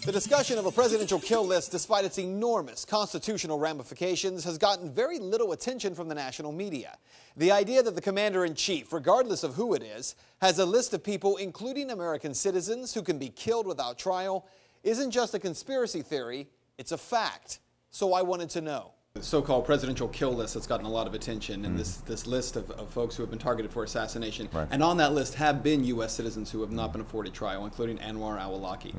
The discussion of a presidential kill list, despite its enormous constitutional ramifications, has gotten very little attention from the national media. The idea that the commander-in-chief, regardless of who it is, has a list of people, including American citizens, who can be killed without trial, isn't just a conspiracy theory, it's a fact. So I wanted to know. The so-called presidential kill list that's gotten a lot of attention, and this list of folks who have been targeted for assassination. Right. And on that list have been U.S. citizens who have not been afforded trial, including Anwar al-Awlaki.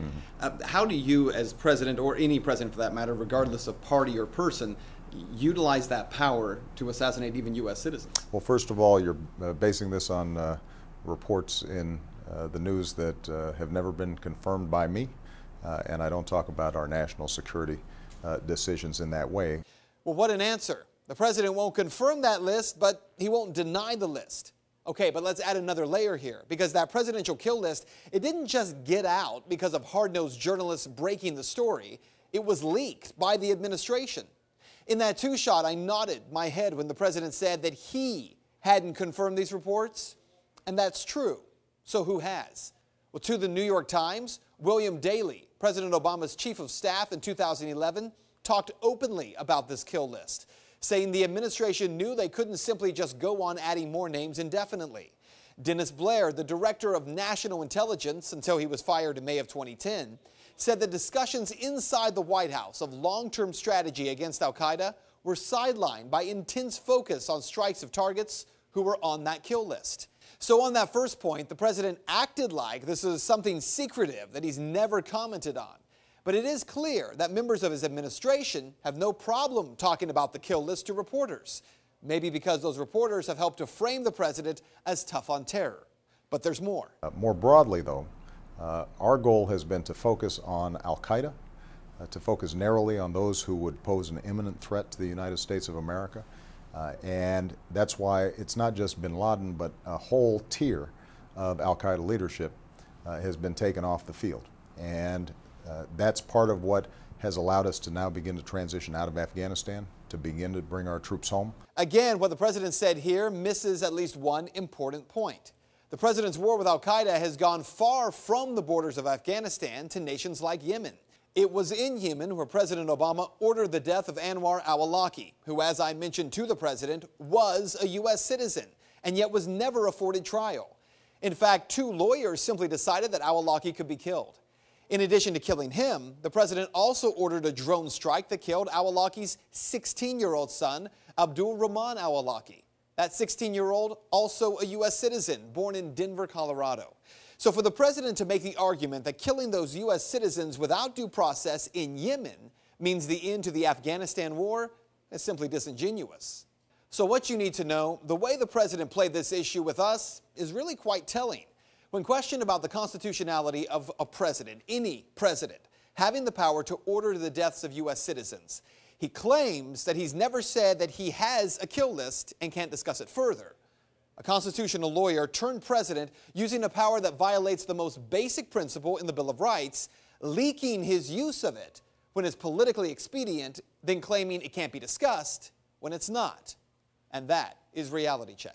How do you, as president, or any president for that matter, regardless of party or person, utilize that power to assassinate even U.S. citizens? Well, first of all, you're basing this on reports in the news that have never been confirmed by me, and I don't talk about our national security decisions in that way. Well, what an answer. The president won't confirm that list, but he won't deny the list. Okay, but let's add another layer here, because that presidential kill list, it didn't just get out because of hard-nosed journalists breaking the story. It was leaked by the administration. In that two-shot, I nodded my head when the president said that he hadn't confirmed these reports, and that's true. So who has? Well, to the New York Times, William Daley, President Obama's chief of staff in 2011, talked openly about this kill list, saying the administration knew they couldn't simply just go on adding more names indefinitely. Dennis Blair, the director of national intelligence until he was fired in May of 2010, said the discussions inside the White House of long-term strategy against al-Qaeda were sidelined by intense focus on strikes of targets who were on that kill list. So on that first point, the president acted like this is something secretive that he's never commented on. But it is clear that members of his administration have no problem talking about the kill list to reporters. Maybe because those reporters have helped to frame the president as tough on terror. But there's more. More broadly, though, our goal has been to focus on al-Qaeda, to focus narrowly on those who would pose an imminent threat to the United States of America. And that's why it's not just bin Laden, but a whole tier of al-Qaeda leadership has been taken off the field. And that's part of what has allowed us to now begin to transition out of Afghanistan, to begin to bring our troops home. Again, what the president said here misses at least one important point. The president's war with al-Qaeda has gone far from the borders of Afghanistan to nations like Yemen. It was in Yemen where President Obama ordered the death of Anwar al-Awlaki, who, as I mentioned to the president, was a U.S. citizen and yet was never afforded trial. In fact, two lawyers simply decided that al-Awlaki could be killed. In addition to killing him, the president also ordered a drone strike that killed al-Awlaki's 16-year-old son, Abdul Rahman al-Awlaki. That 16-year-old, also a U.S. citizen, born in Denver, Colorado. So for the president to make the argument that killing those U.S. citizens without due process in Yemen means the end to the Afghanistan war is simply disingenuous. So what you need to know, the way the president played this issue with us is really quite telling. When questioned about the constitutionality of a president, any president, having the power to order the deaths of U.S. citizens, he claims that he's never said that he has a kill list and can't discuss it further. A constitutional lawyer turned president using a power that violates the most basic principle in the Bill of Rights, leaking his use of it when it's politically expedient, then claiming it can't be discussed when it's not. And that is Reality Check.